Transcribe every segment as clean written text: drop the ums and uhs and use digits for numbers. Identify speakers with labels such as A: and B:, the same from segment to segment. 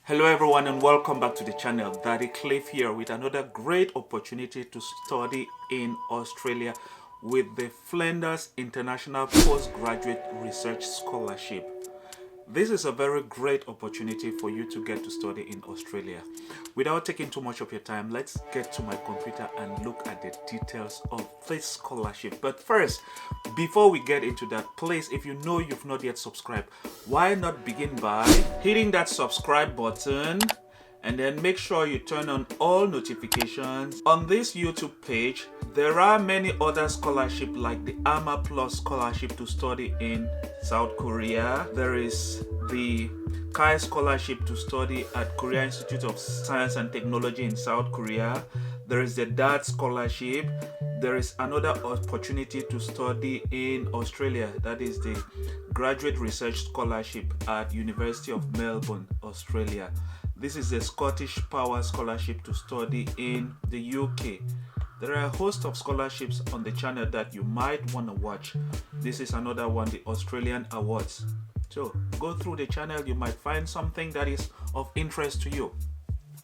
A: Hello everyone and welcome back to the channel. Daddy Cliff here with another great opportunity to study in Australia with the Flinders International Postgraduate Research Scholarship. This is a very great opportunity for you to get to study in Australia. Without taking too much of your time, let's get to my computer and look at the details of this scholarship. But first, before we get into that, please, if you know you've not yet subscribed, why not begin by hitting that subscribe button and then make sure you turn on all notifications. On this YouTube page, there are many other scholarships like the AMA Plus scholarship to study in South Korea. There is the Kai scholarship to study at Korea Institute of Science and Technology in South Korea. There is the DAD scholarship. There is another opportunity to study in Australia. That is the Graduate Research Scholarship at University of Melbourne, Australia. This is the Scottish Power Scholarship to study in the UK. There are a host of scholarships on the channel that you might want to watch. This is another one, the Australian Awards. So go through the channel, you might find something that is of interest to you.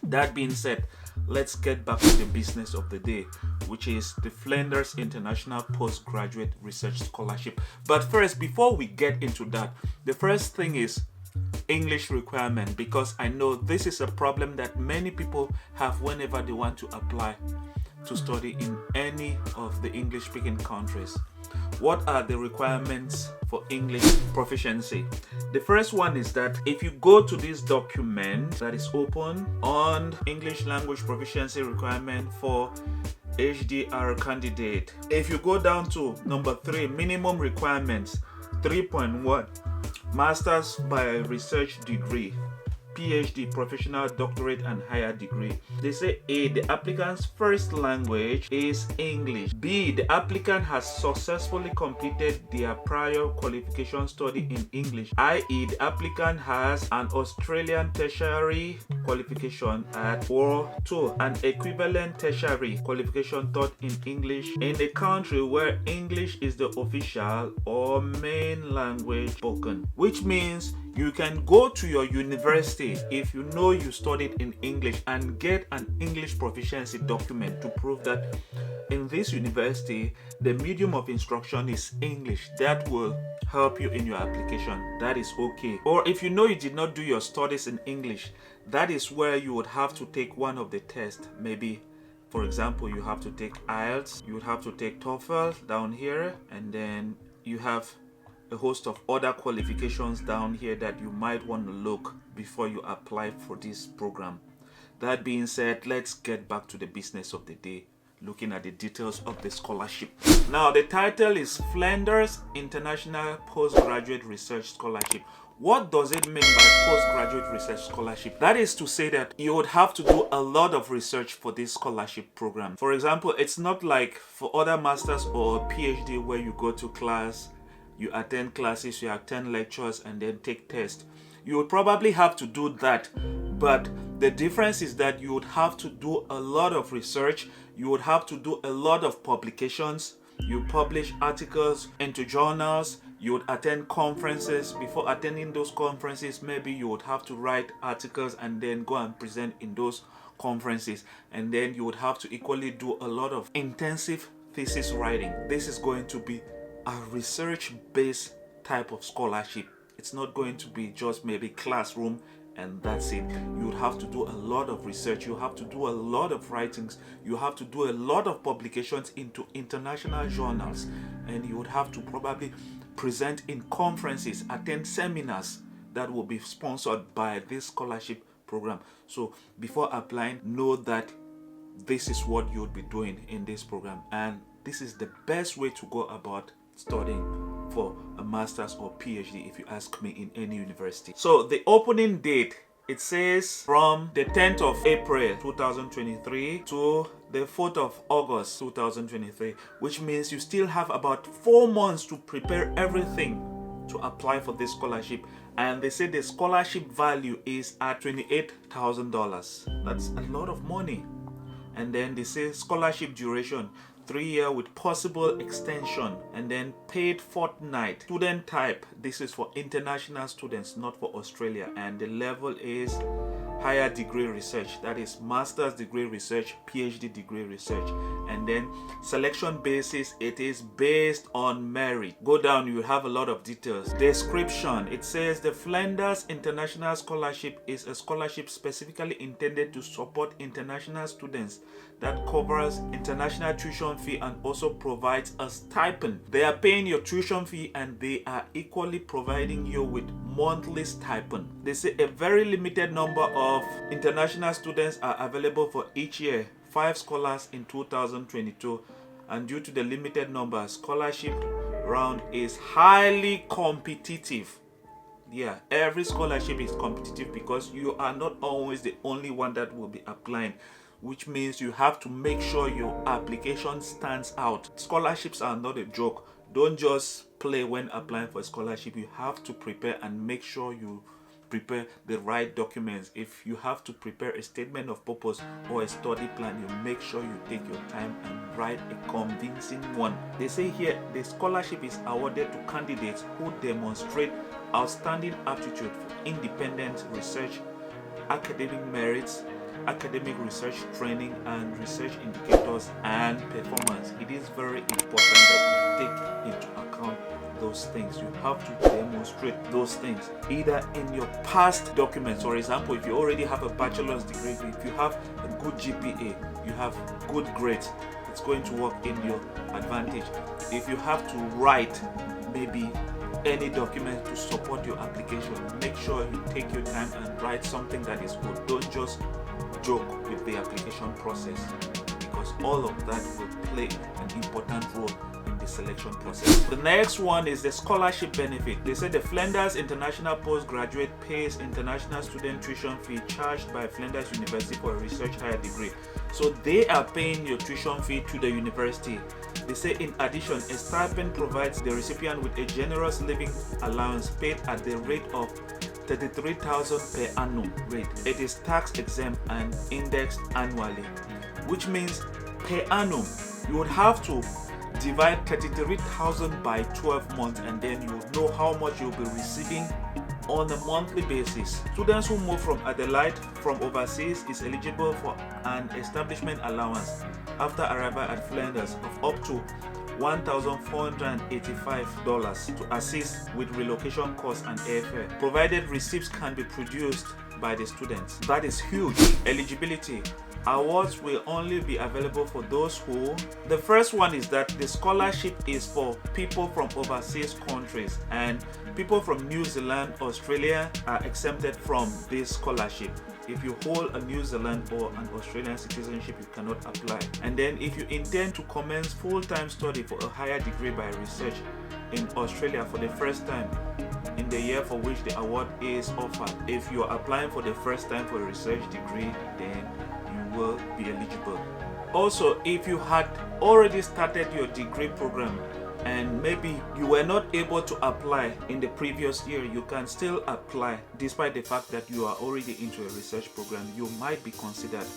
A: That being said, let's get back to the business of the day, which is the Flinders International Postgraduate Research Scholarship. But first, before we get into that, the first thing is English requirement, because I know this is a problem that many people have whenever they want to apply to study in any of the English speaking countries. What are the requirements for English proficiency? The first one is that if you go to this document that is open on English language proficiency requirement for HDR candidate, if you go down to number 3, minimum requirements 3.1, Masters by Research degree, PhD, professional, doctorate and higher degree. They say A, the applicant's first language is English. B, the applicant has successfully completed their prior qualification study in English, i.e. the applicant has an Australian tertiary qualification at or 2, an equivalent tertiary qualification taught in English in a country where English is the official or main language spoken, which means you can go to your university if you know you studied in English and get an English proficiency document to prove that in this university the medium of instruction is English. That will help you in your application. That is okay. Or if you know you did not do your studies in English, that is where you would have to take one of the tests. Maybe, for example, you have to take IELTS, you would have to take TOEFL down here, and then you have a host of other qualifications down here that you might want to look before you apply for this program. That being said, let's get back to the business of the day, looking at the details of the scholarship. Now, the title is Flinders International Postgraduate Research Scholarship. What does it mean by postgraduate research scholarship? That is to say that you would have to do a lot of research for this scholarship program. For example, it's not like for other masters or PhD where you go to class, you attend classes, you attend lectures, and then take tests. You would probably have to do that, but the difference is that you would have to do a lot of research. You would have to do a lot of publications. You publish articles into journals. You would attend conferences. Before attending those conferences, maybe you would have to write articles and then go and present in those conferences. And then you would have to equally do a lot of intensive thesis writing. This is going to be a research-based type of scholarship. It's not going to be just maybe classroom and that's it. You would have to do a lot of research. You have to do a lot of writings. You have to do a lot of publications into international journals, and you would have to probably present in conferences, attend seminars that will be sponsored by this scholarship program. So before applying, know that this is what you would be doing in this program, and this is the best way to go about studying for a master's or PhD, if you ask me, in any university. So the opening date, it says from the 10th of April 2023 to the 4th of August 2023, which means you still have about 4 months to prepare everything to apply for this scholarship. And they say the scholarship value is at $28,000. That's a lot of money. And then they say scholarship duration 3 year with possible extension, and then paid fortnight. Student type, this is for international students, not for Australia, and the level is higher degree research, that is master's degree research, PhD degree research. And then selection basis, it is based on merit. Go down, you have a lot of details. Description, it says the Flinders International Scholarship is a scholarship specifically intended to support international students that covers international tuition fee and also provides a stipend. They are paying your tuition fee and they are equally providing you with monthly stipend. They say a very limited number of international students are available for each year, 5 scholars in 2022, and due to the limited number, scholarship round is highly competitive. Yeah, every scholarship is competitive because you are not always the only one that will be applying, which means you have to make sure your application stands out. Scholarships are not a joke. Don't just play when applying for a scholarship. You have to prepare and make sure you prepare the right documents. If you have to prepare a statement of purpose or a study plan, you make sure you take your time and write a convincing one. They say here the scholarship is awarded to candidates who demonstrate outstanding aptitude for independent research, academic merits, academic research training, and research indicators and performance. It is very important that you take into account those things. You have to demonstrate those things either in your past documents. For example, if you already have a bachelor's degree, if you have a good GPA, you have good grades, it's going to work in your advantage. If you have to write maybe any document to support your application, make sure you take your time and write something that is good. Don't just joke with the application process, because all of that will play an important role in the selection process. The next one is the scholarship benefit. They say the Flinders International Postgraduate pays international student tuition fee charged by Flinders University for a research higher degree. So they are paying your tuition fee to the university. They say in addition, a stipend provides the recipient with a generous living allowance paid at the rate of 33,000 per annum rate. It is tax exempt and indexed annually, which means per annum you would have to divide 33,000 by 12 months, and then you know how much you'll be receiving on a monthly basis. Students who move from Adelaide from overseas is eligible for an establishment allowance after arrival at Flinders of up to $1,485 to assist with relocation costs and airfare, provided receipts can be produced by the students. That is huge. Eligibility. Awards will only be available for those who... The first one is that the scholarship is for people from overseas countries, and people from New Zealand, Australia are exempted from this scholarship. If you hold a New Zealand or an Australian citizenship, you cannot apply. And then if you intend to commence full-time study for a higher degree by research in Australia for the first time in the year for which the award is offered, if you are applying for the first time for a research degree, then you will be eligible. Also, if you had already started your degree program and maybe you were not able to apply in the previous year, you can still apply despite the fact that you are already into a research program. You might be considered.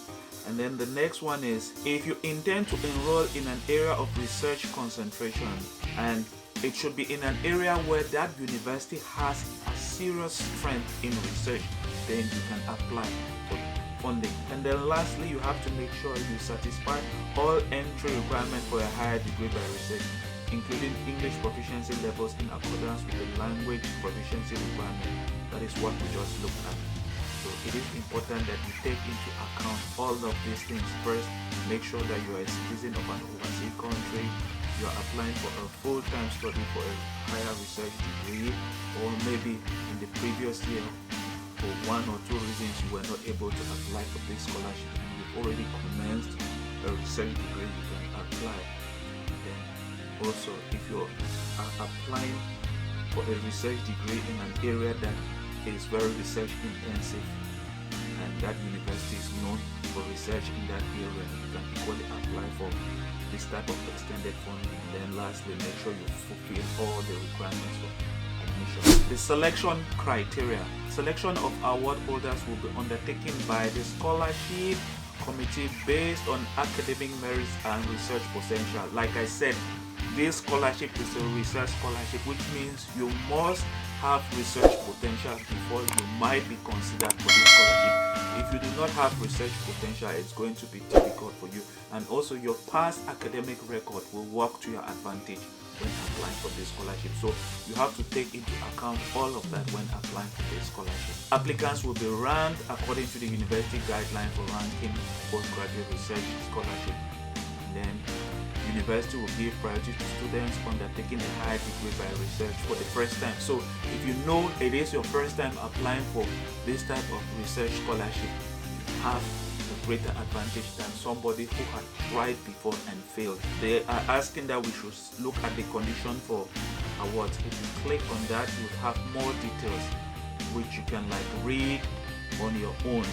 A: And then the next one is if you intend to enroll in an area of research concentration, and it should be in an area where that university has a serious strength in research, then you can apply for funding. And then lastly, you have to make sure you satisfy all entry requirements for a higher degree by research, including English proficiency levels in accordance with the language proficiency requirement. That is what we just looked at. So it is important that you take into account all of these things. First, make sure that you are a citizen of an overseas country, you are applying for a full-time study for a higher research degree, or maybe in the previous year, for one or two reasons, you were not able to apply for this scholarship and you've already commenced a research degree, you can apply. Also, if you are applying for a research degree in an area that is very research intensive and that university is known for research in that area, you can equally apply for this type of extended funding. And then lastly, make sure you fulfill all the requirements for admission. The selection criteria. Selection of award holders will be undertaken by the scholarship committee based on academic merits and research potential. Like I said, this scholarship is a research scholarship, which means you must have research potential before you might be considered for this scholarship. If not have research potential, it's going to be difficult for you. And also your past academic record will work to your advantage when applying for this scholarship. So you have to take into account all of that when applying for this scholarship. Applicants will be ranked according to the university guideline for ranking postgraduate research scholarship. And then university will give priority to students undertaking a higher degree by research for the first time. So if you know it is your first time applying for this type of research scholarship, you have a greater advantage than somebody who had tried before and failed. They are asking that we should look at the condition for awards. If you click on that, you have more details which you can read on your own.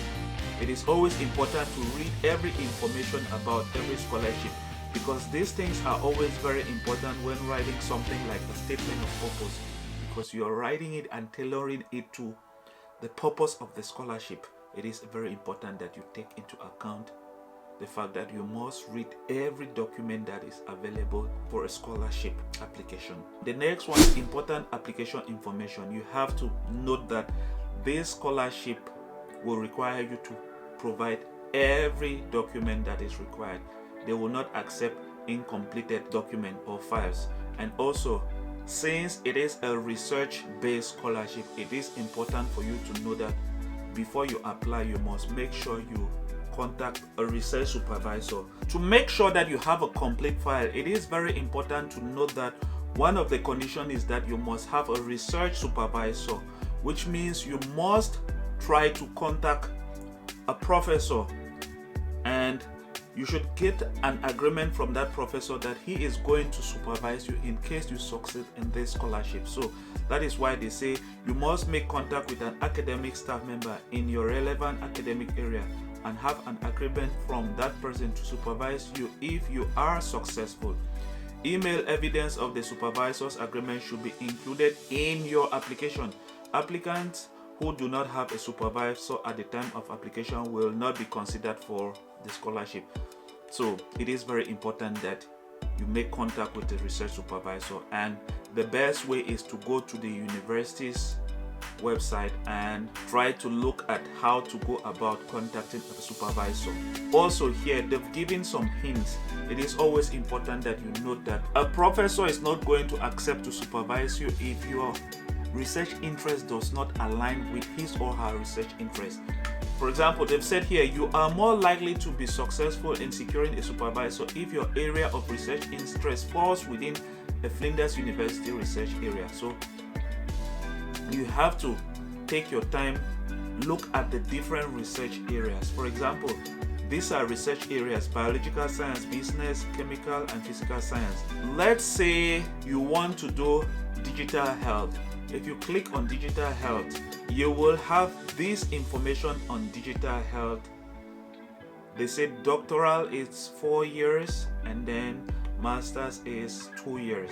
A: It is always important to read every information about every scholarship, because these things are always very important when writing something like a statement of purpose, because you are writing it and tailoring it to the purpose of the scholarship. It is very important that you take into account the fact that you must read every document that is available for a scholarship application. The next one is important application information. You have to note that this scholarship will require you to provide every document that is required. They will not accept incompleted document or files. And also, since it is a research-based scholarship, it is important for you to know that before you apply, you must make sure you contact a research supervisor to make sure that you have a complete file. It is very important to note that one of the conditions is that you must have a research supervisor, which means you must try to contact a professor, and you should get an agreement from that professor that he is going to supervise you in case you succeed in this scholarship. So that is why they say you must make contact with an academic staff member in your relevant academic area and have an agreement from that person to supervise you if you are successful. Email evidence of the supervisor's agreement should be included in your application. Applicants who do not have a supervisor at the time of application will not be considered for the scholarship. So it is very important that you make contact with the research supervisor, and the best way is to go to the university's website and try to look at how to go about contacting a supervisor. Also here, they've given some hints. It is always important that you note that a professor is not going to accept to supervise you if your research interest does not align with his or her research interest. For example, they've said here, you are more likely to be successful in securing a supervisor if your area of research interest falls within a Flinders University research area. So you have to take your time, look at the different research areas. For example, these are research areas: biological science, business, chemical and physical science. Let's say you want to do digital health. If you click on digital health, you will have this information on digital health. They say doctoral is 4 years, and then master's is 2 years.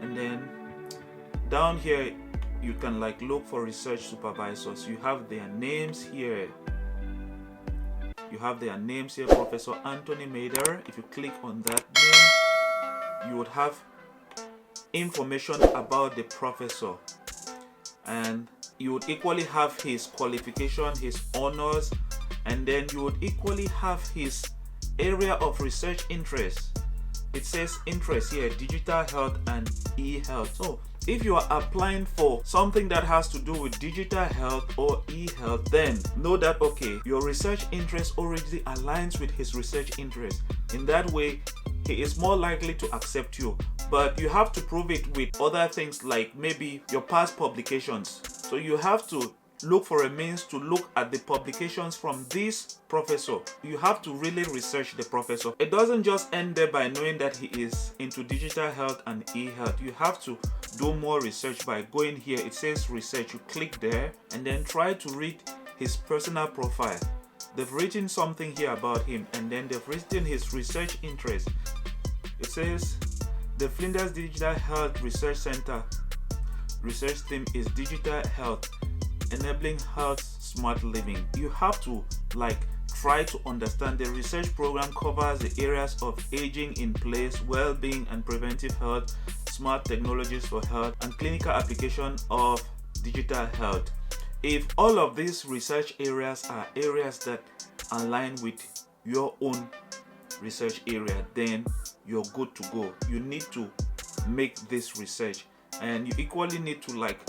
A: And then down here you can look for research supervisors. You have their names here. Professor Anthony Mader. If you click on that name, you would have information about the professor, and you would equally have his qualification, his honors, and then you would equally have his area of research interest. It says interest here: digital health and e-health. So if you are applying for something that has to do with digital health or e-health, then know that your research interest already aligns with his research interest. In that way, he is more likely to accept you. But you have to prove it with other things, like maybe your past publications. So you have to look for a means to look at the publications from this professor. You have to really research the professor. It doesn't just end there by knowing that he is into digital health and e-health. You have to do more research by going here. It says research. You click there and then try to read his personal profile. They've written something here about him, and then they've written his research interest. It says the Flinders Digital Health Research Center research theme is digital health, enabling health smart living. You have to try to understand the research program covers the areas of aging in place, well-being and preventive health, smart technologies for health, and clinical application of digital health. if all of these research areas are areas that align with your own research area, then you're good to go. You need to make this research, and you equally need to like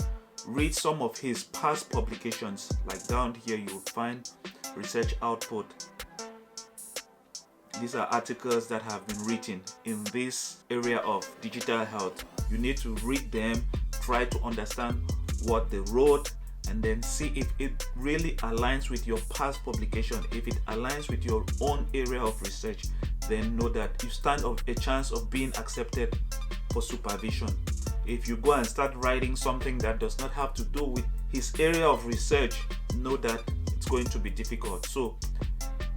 A: read some of his past publications. Like down here you'll find research output. These are articles that have been written in this area of digital health. You need to read them, try to understand what they wrote, and then see if it really aligns with your past publication. If it aligns with your own area of research, then know that you stand a chance of being accepted for supervision. If you go and start writing something that does not have to do with his area of research, know that it's going to be difficult. So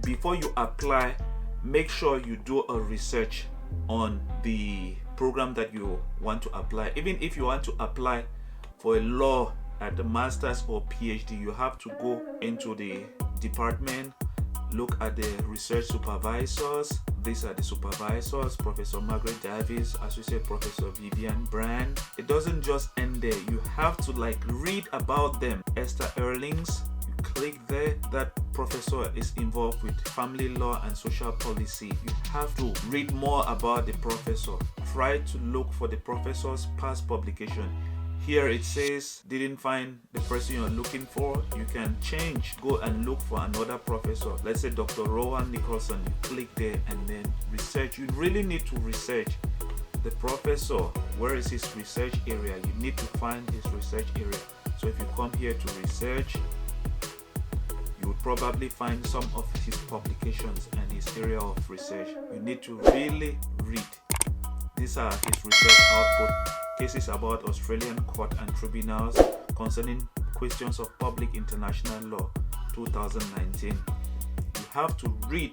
A: before you apply, make sure you do a research on the program that you want to apply. Even if you want to apply for a law at the master's or PhD, you have to go into the department, look at the research supervisors. These are the supervisors: Professor Margaret Davis, Associate Professor Vivian Brand. It doesn't just end there. You have to like read about them. Esther Erlings, you click there. That professor is involved with family law and social policy. You have to read more about the professor. Try to look for the professor's past publication. Here it says didn't find the person you're looking for. You can change, go and look for another professor. Let's say Dr. Rowan Nicholson. You click there and then research. You really need to research the professor. Where is his research area? You need to find his research area. So if you come here to research, you would probably find some of his publications and his area of research. You need to really read. These are his research output. Cases about Australian court and tribunals concerning questions of public international law, 2019. You have to read,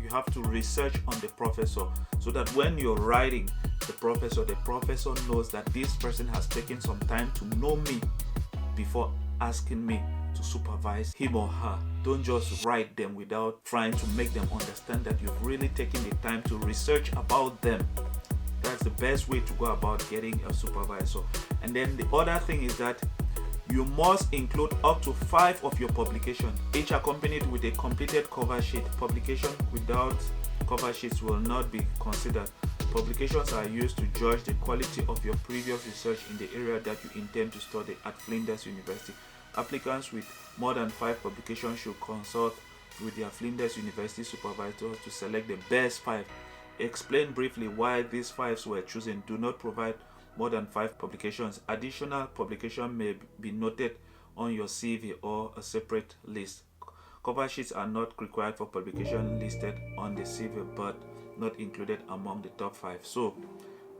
A: you have to research on the professor, so that when you're writing the professor knows that this person has taken some time to know me before asking me to supervise him or her. Don't just write them without trying to make them understand that you've really taken the time to research about them. That's the best way to go about getting a supervisor. And then the other thing is that you must include up to 5 of your publications, each accompanied with a completed cover sheet. Publication without cover sheets will not be considered. Publications are used to judge the quality of your previous research in the area that you intend to study at Flinders University. Applicants with more than 5 publications should consult with their Flinders University supervisor to select the best 5. Explain briefly why these 5s were chosen. Do not provide more than 5 publications. Additional publication may be noted on your CV or a separate list. Cover sheets are not required for publication listed on the CV but not included among the top 5. So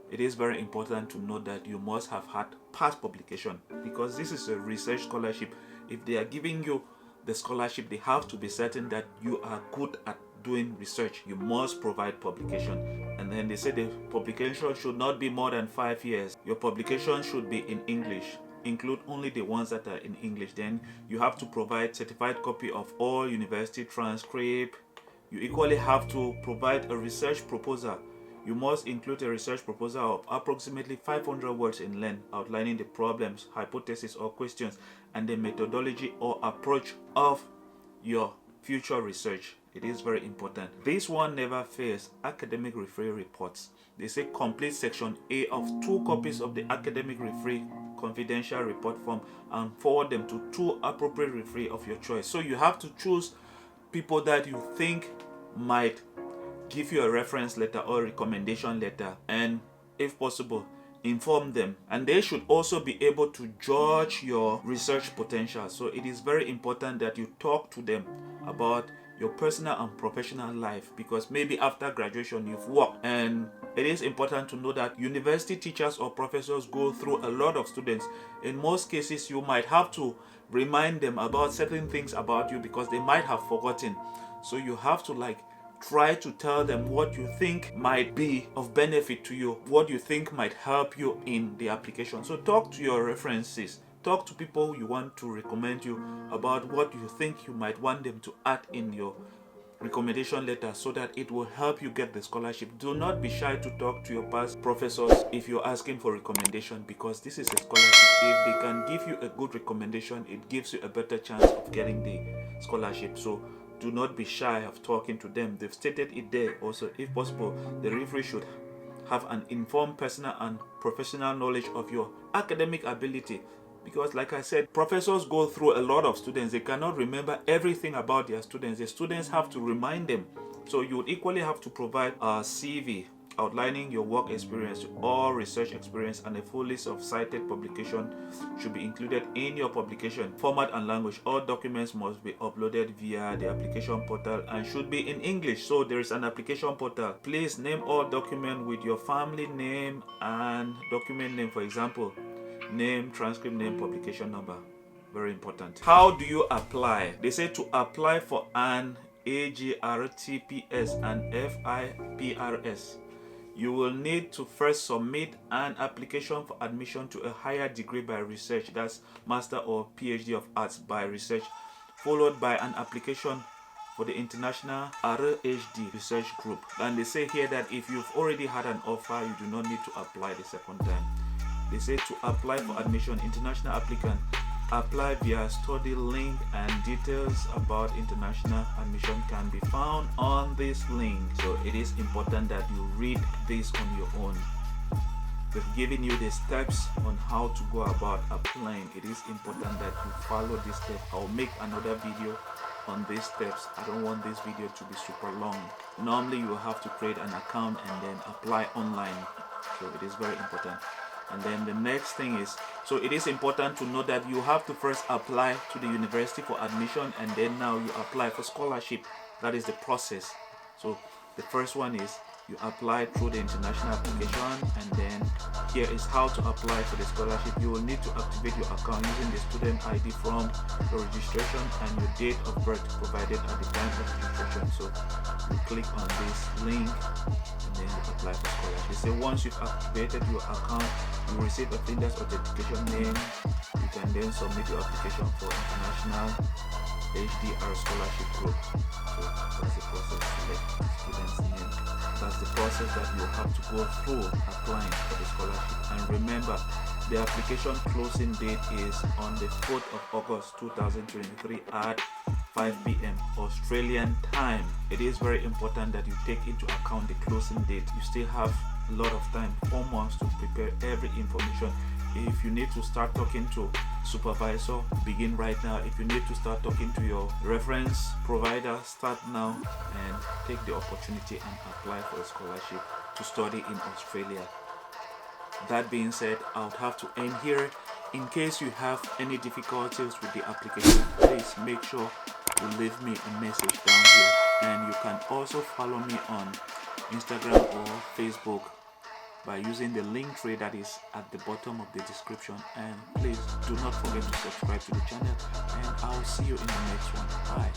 A: it is very important to know that you must have had past publication, because this is a research scholarship. If they are giving you the scholarship, they have to be certain that you are good at doing research. You must provide publication. And then they say the publication should not be more than 5 years. Your publication should be in English. Include only the ones that are in English. Then you have to provide certified copy of all university transcript. You equally have to provide a research proposal. You must include a research proposal of approximately 500 words in length, outlining the problems, hypotheses or questions, and the methodology or approach of your future research. It is very important. This one never fails. Academic referee reports. They say complete section A of 2 copies of the academic referee confidential report form and forward them to 2 appropriate referee of your choice. So you have to choose people that you think might give you a reference letter or recommendation letter, and if possible, inform them. And they should also be able to judge your research potential. So it is very important that you talk to them about your personal and professional life, because maybe after graduation you've worked, and it is important to know that university teachers or professors go through a lot of students. In most cases you might have to remind them about certain things about you because they might have forgotten. So you have to try to tell them what you think might be of benefit to you, what you think might help you in the application. So talk to your references. Talk to people you want to recommend you about what you think you might want them to add in your recommendation letter so that it will help you get the scholarship. Do not be shy to talk to your past professors if you're asking for recommendation, because this is a scholarship. If they can give you a good recommendation, it gives you a better chance of getting the scholarship. So do not be shy of talking to them. They've stated it there also. If possible, the referee should have an informed personal and professional knowledge of your academic ability, because like I said, professors go through a lot of students. They cannot remember everything about their students. The students have to remind them. So you would equally have to provide a CV outlining your work experience or research experience, and a full list of cited publication should be included in your publication. Format and language. All documents must be uploaded via the application portal and should be in English. So there is an application portal. Please name all documents with your family name and document name. For example, name, transcript name, publication number. Very important. How do you apply? They say to apply for an AGRTPS and FIPRS, you will need to first submit an application for admission to a higher degree by research, that's Master or PhD of Arts by research, followed by an application for the International RHD Research Group. And they say here that if you've already had an offer, you do not need to apply the second time. They say to apply for admission, international applicant, apply via study link, and details about international admission can be found on this link. So it is important that you read this on your own. We've given you the steps on how to go about applying. It is important that you follow these steps. I'll make another video on these steps. I don't want this video to be super long. Normally you will have to create an account and then apply online. So it is very important. And then the next thing is, so it is important to know that you have to first apply to the university for admission, and then now you apply for scholarship. That is the process. So the first one is you apply through the international application, and then here is how to apply for the scholarship. You will need to activate your account using the student ID from the registration and your date of birth provided at the time of registration. So you click on this link and then you apply for scholarship. They say once you've activated your account, you will receive a Flinders authentication name. You can then submit your application for International HDR Scholarship Group. So that's the process. Select student's name. That's the process that you have to go through applying for the scholarship. And remember, the application closing date is on the 4th of August 2023 at 5 p.m. Australian time. It is very important that you take into account the closing date. You still have a lot of time, 4 months, to prepare every information. If you need to start talking to supervisor, begin right now. If you need to start talking to your reference provider, start now and take the opportunity and apply for a scholarship to study in Australia. That being said, I would have to end here. In case you have any difficulties with the application, please make sure you leave me a message down here, and you can also follow me on Instagram or Facebook by using the link tree that is at the bottom of the description. And please do not forget to subscribe to the channel, and I'll see you in the next one. Bye.